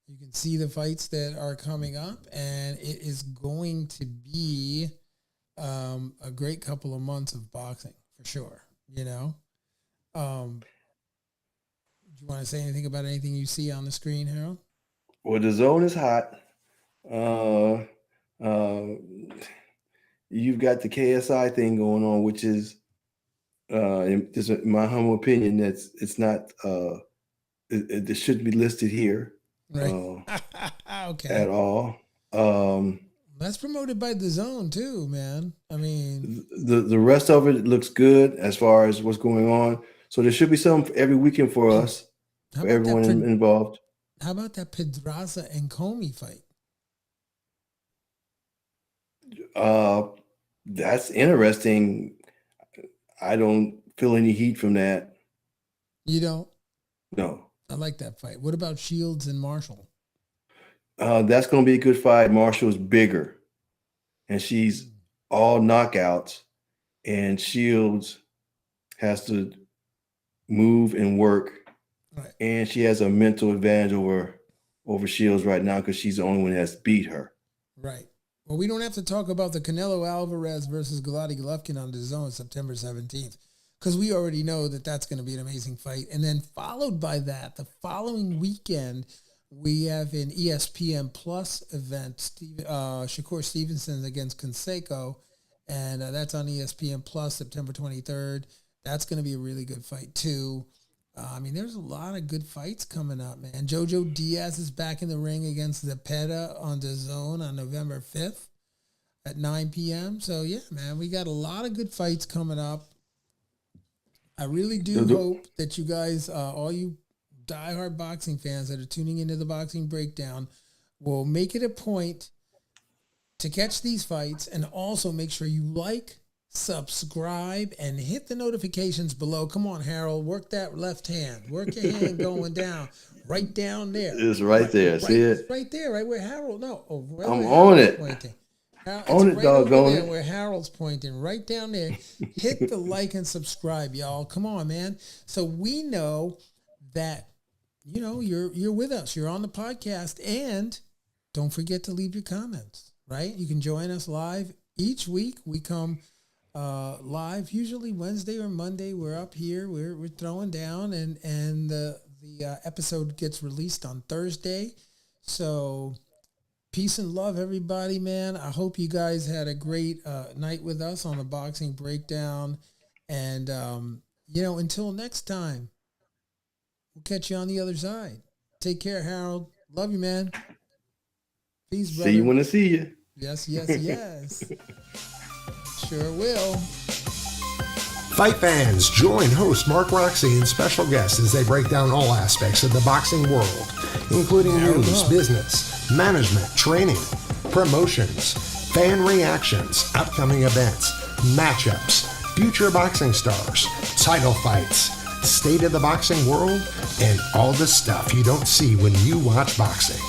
You can see the fights that are coming up, and it is going to be a great couple of months of boxing for sure. You know, do you want to say anything about anything you see on the screen, Harold? Well, the zone is hot. You've got the KSI thing going on, which is, just in my humble opinion, it's not. It shouldn't be listed here. Right. Okay. At all. That's promoted by the zone too, man. I mean, the rest of it looks good as far as what's going on. So there should be something every weekend for us, for everyone involved. How about that Pedraza and Comey fight? That's interesting. I don't feel any heat from that. You don't? No. I like that fight. What about Shields and Marshall? That's going to be a good fight. Marshall's bigger, and she's all knockouts, and Shields has to move and work, right. And she has a mental advantage over Shields right now because she's the only one that has beat her. Right. Well, we don't have to talk about the Canelo Alvarez versus Gennady Golovkin on the zone September 17th. Because we already know that that's going to be an amazing fight. And then followed by that, the following weekend, we have an ESPN Plus event, Shakur Stevenson against Canseco. And that's on ESPN Plus, September 23rd. That's going to be a really good fight, too. I mean, there's a lot of good fights coming up, man. Jojo Diaz is back in the ring against Zepeda on the zone on November 5th at 9 p.m. So, yeah, man, we got a lot of good fights coming up. I really do hope that you guys, all you diehard boxing fans that are tuning into the Boxing Breakdown, will make it a point to catch these fights and also make sure you like, subscribe, and hit the notifications below. Come on, Harold, work that left hand. Work your hand going down, right down there. It's right there. See it? Right there, right where Harold, I'm on it. Pointing. On it, doggone it. Where Harold's pointing, right down there. Hit the like and subscribe, y'all. Come on, man. So we know that, you know, you're with us. You're on the podcast. And don't forget to leave your comments, right? You can join us live each week. We come live, usually Wednesday or Monday. We're up here. We're throwing down, and the episode gets released on Thursday. So peace and love, everybody, man. I hope you guys had a great night with us on the Boxing Breakdown. And, you know, until next time, we'll catch you on the other side. Take care, Harold. Love you, man. Peace, brother. See you when I see you. Yes, yes, yes. Sure will. Fight fans, join host Mark Roxy and special guests as they break down all aspects of the boxing world, including news, business, management, training, promotions, fan reactions, upcoming events, matchups, future boxing stars, title fights, state of the boxing world, and all the stuff you don't see when you watch boxing.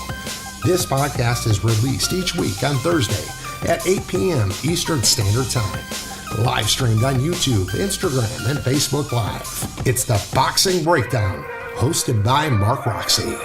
This podcast is released each week on Thursday at 8 p.m. Eastern Standard Time. Live streamed on YouTube, Instagram, and Facebook Live. It's the Boxing Breakdown, hosted by Mark Roxy.